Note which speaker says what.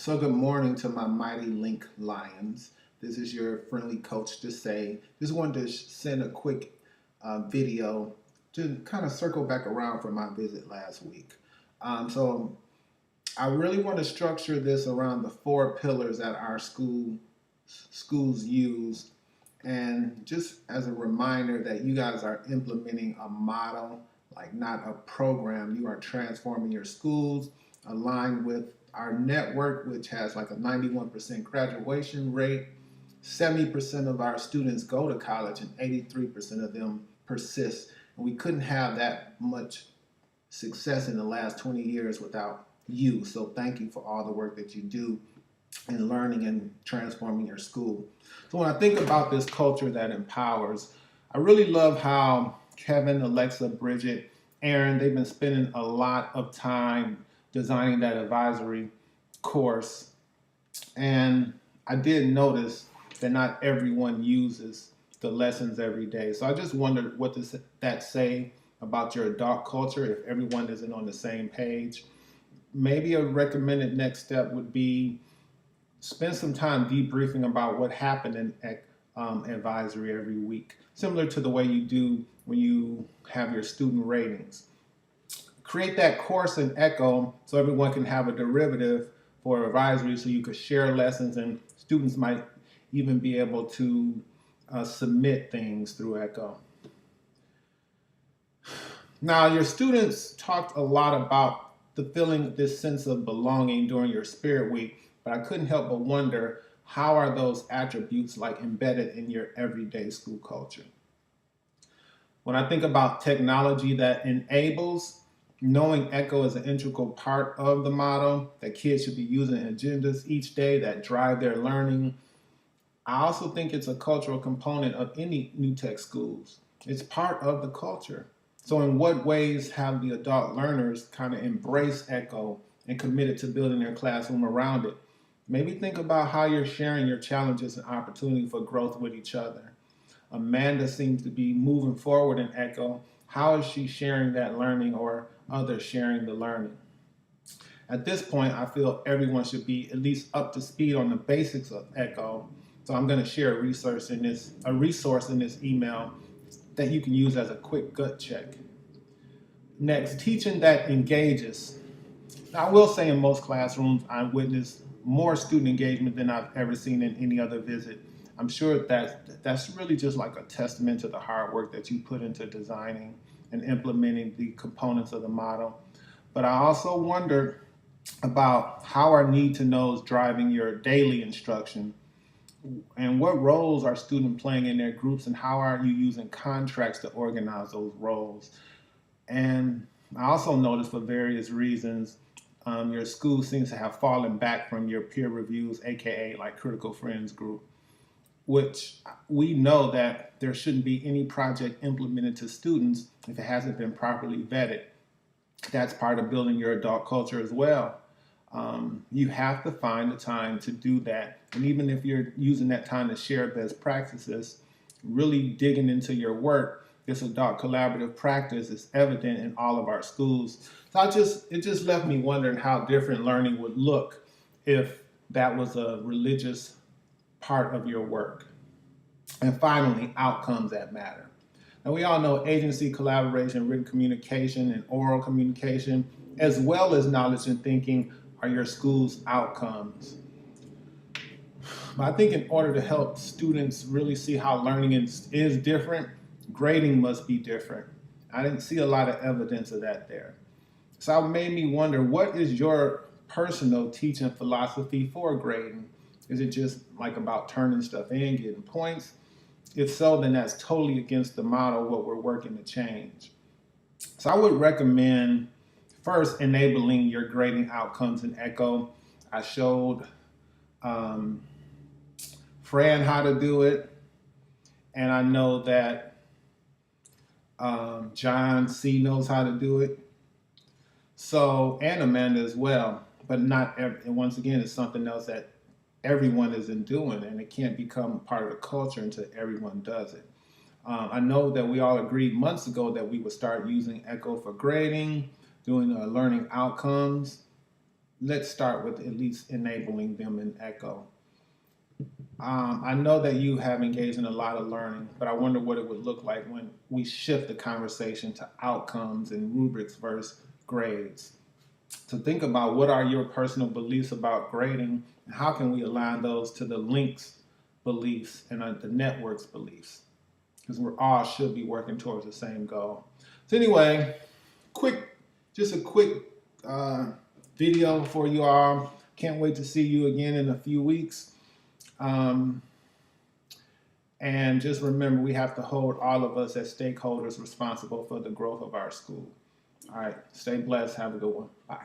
Speaker 1: So good morning to my mighty Linc Lions. This is your friendly coach Desé. Just wanted to send a quick video to kind of circle back around from my visit last week. So I really want to structure this around the four pillars that our schools use, and just as a reminder that you guys are implementing a model, like not a program. You are transforming your schools aligned with our network, which has like a 91% graduation rate. 70% of our students go to college and 83% of them persist. And we couldn't have that much success in the last 20 years without you. So thank you for all the work that you do in learning and transforming your school. So when I think about this culture that empowers, I really love how Kevin, Alexa, Bridget, Aaron, they've been spending a lot of time designing that advisory course. And I did notice that not everyone uses the lessons every day. So I just wondered, what does that say about your adult culture if everyone isn't on the same page? Maybe a recommended next step would be spend some time debriefing about what happened in advisory every week, similar to the way you do when you have your student ratings. Create that course in Echo so everyone can have a derivative for advisory, so you could share lessons, and students might even be able to submit things through Echo. Now, your students talked a lot about the feeling, this sense of belonging during your Spirit Week, but I couldn't help but wonder, how are those attributes like embedded in your everyday school culture? When I think about technology that enables, knowing Echo is an integral part of the model, that kids should be using agendas each day that drive their learning. I also think it's a cultural component of any new tech schools. It's part of the culture. So in what ways have the adult learners kind of embraced Echo and committed to building their classroom around it? Maybe think about how you're sharing your challenges and opportunity for growth with each other. Amanda seems to be moving forward in Echo. How is she sharing that learning, or others sharing the learning? At this point, I feel everyone should be at least up to speed on the basics of Echo. So I'm going to share a resource in this email that you can use as a quick gut check. Next, teaching that engages. Now, I will say in most classrooms, I witnessed more student engagement than I've ever seen in any other visit. I'm sure that's really just like a testament to the hard work that you put into designing and implementing the components of the model. But I also wondered about how our need to know is driving your daily instruction, and what roles are students playing in their groups, and how are you using contracts to organize those roles? And I also noticed, for various reasons, your school seems to have fallen back from your peer reviews, aka like critical friends group, which we know that there shouldn't be any project implemented to students if it hasn't been properly vetted. That's part of building your adult culture as well. You have to find the time to do that. And even if you're using that time to share best practices, really digging into your work, this adult collaborative practice is evident in all of our schools. So it just left me wondering how different learning would look if that was a religious part of your work. And finally, outcomes that matter. Now, we all know agency collaboration, written communication, and oral communication, as well as knowledge and thinking, are your school's outcomes. But I think in order to help students really see how learning is different, grading must be different. I didn't see a lot of evidence of that there. So it made me wonder, what is your personal teaching philosophy for grading? Is it just like about turning stuff in, getting points? If so, then that's totally against the model, what we're working to change. So I would recommend first enabling your grading outcomes in Echo. I showed Fran how to do it, and I know that John C knows how to do it. So, and Amanda as well, but not every, and once again, it's something else that everyone isn't doing, and it can't become part of the culture until everyone does it. I know that we all agreed months ago that we would start using Echo for grading, doing learning outcomes. let's start with at least enabling them in Echo. I know that you have engaged in a lot of learning, but I wonder what it would look like when we shift the conversation to outcomes and rubrics versus grades. To think about what are your personal beliefs about grading and how can we align those to the Linc's beliefs and the network's beliefs, because we all should be working towards the same goal. So anyway, just a quick video for you all. Can't wait to see you again in a few weeks. And just remember, we have to hold all of us as stakeholders responsible for the growth of our school. All right, stay blessed. Have a good one. Bye.